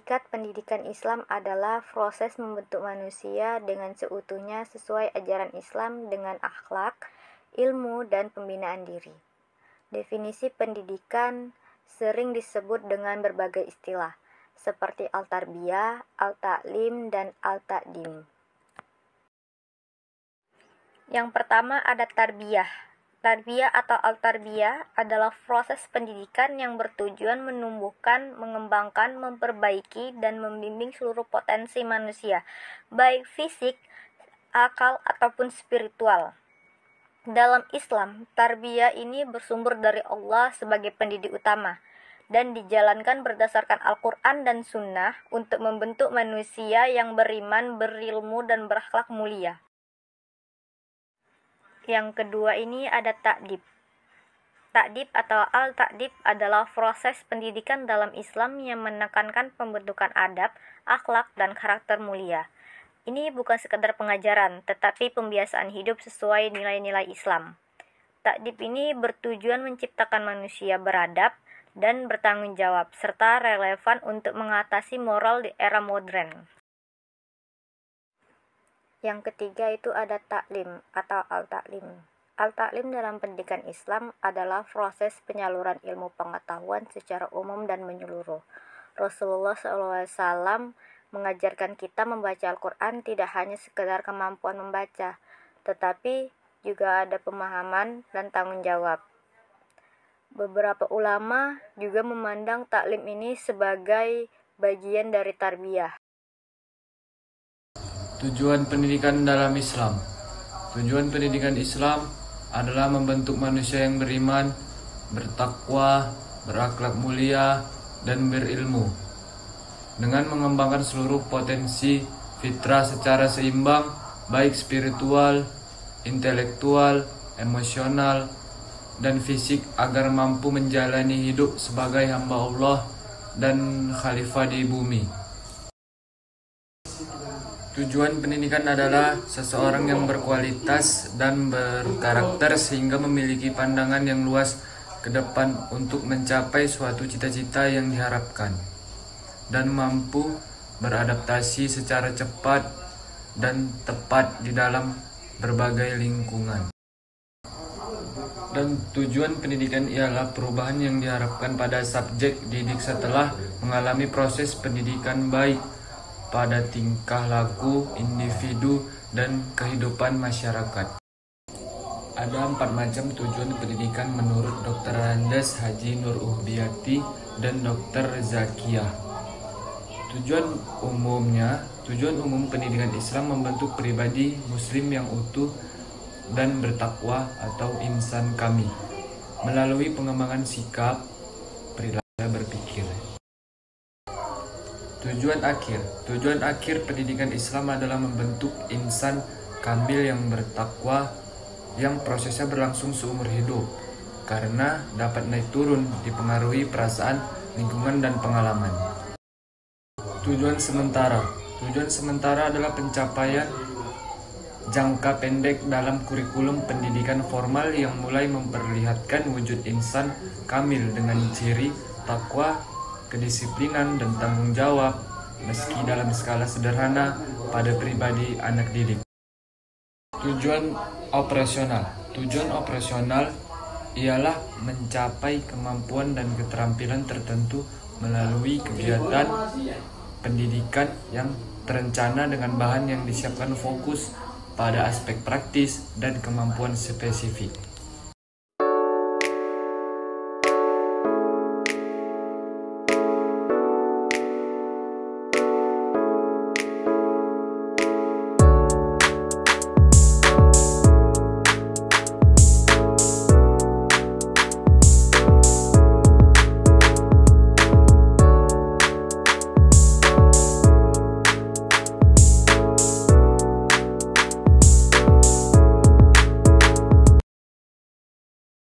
Hakikat pendidikan Islam adalah proses membentuk manusia dengan seutuhnya sesuai ajaran Islam dengan akhlak, ilmu, dan pembinaan diri. Definisi pendidikan sering disebut dengan berbagai istilah, seperti al-tarbiyah, al-ta'lim, dan al-ta'dim. Yang pertama ada tarbiyah. Tarbiyah atau al-tarbiyah adalah proses pendidikan yang bertujuan menumbuhkan, mengembangkan, memperbaiki, dan membimbing seluruh potensi manusia, baik fisik, akal, ataupun spiritual. Dalam Islam, tarbiyah ini bersumber dari Allah sebagai pendidik utama dan dijalankan berdasarkan Al-Quran dan Sunnah untuk membentuk manusia yang beriman, berilmu, dan berakhlak mulia. Yang kedua ini ada ta'dib. Ta'dib atau al-ta'dib adalah proses pendidikan dalam Islam yang menekankan pembentukan adab, akhlak, dan karakter mulia. Ini bukan sekedar pengajaran, tetapi pembiasaan hidup sesuai nilai-nilai Islam. Ta'dib ini bertujuan menciptakan manusia beradab dan bertanggung jawab, serta relevan untuk mengatasi moral di era modern. Yang ketiga itu ada taklim atau al-taklim. Al-taklim dalam pendidikan Islam adalah proses penyaluran ilmu pengetahuan secara umum dan menyeluruh. Rasulullah SAW mengajarkan kita membaca Al-Quran tidak hanya sekedar kemampuan membaca, tetapi juga ada pemahaman dan tanggung jawab. Beberapa ulama juga memandang taklim ini sebagai bagian dari tarbiyah. Tujuan pendidikan dalam Islam. Tujuan pendidikan Islam adalah membentuk manusia yang beriman, bertakwa, berakhlak mulia, dan berilmu. Dengan mengembangkan seluruh potensi fitrah secara seimbang, baik spiritual, intelektual, emosional, dan fisik agar mampu menjalani hidup sebagai hamba Allah dan khalifah di bumi. Tujuan pendidikan adalah seseorang yang berkualitas dan berkarakter sehingga memiliki pandangan yang luas ke depan untuk mencapai suatu cita-cita yang diharapkan dan mampu beradaptasi secara cepat dan tepat di dalam berbagai lingkungan. Dan tujuan pendidikan ialah perubahan yang diharapkan pada subjek didik setelah mengalami proses pendidikan baik pada tingkah laku individu dan kehidupan masyarakat. Ada 4 macam tujuan pendidikan menurut Dr. Andes Haji Nur Uhbiyati dan Dr. Zakiyah. Tujuan umum pendidikan Islam membentuk pribadi muslim yang utuh dan bertakwa atau insan kamil melalui pengembangan sikap, perilaku, dan berpikir. Tujuan akhir pendidikan Islam adalah membentuk insan kamil yang bertakwa yang prosesnya berlangsung seumur hidup karena dapat naik turun dipengaruhi perasaan, lingkungan, dan pengalaman. Tujuan sementara adalah pencapaian jangka pendek dalam kurikulum pendidikan formal yang mulai memperlihatkan wujud insan kamil dengan ciri takwa, kedisiplinan, dan tanggung jawab meski dalam skala sederhana pada pribadi anak didik. Tujuan operasional ialah mencapai kemampuan dan keterampilan tertentu melalui kegiatan pendidikan yang terencana dengan bahan yang disiapkan fokus pada aspek praktis dan kemampuan spesifik.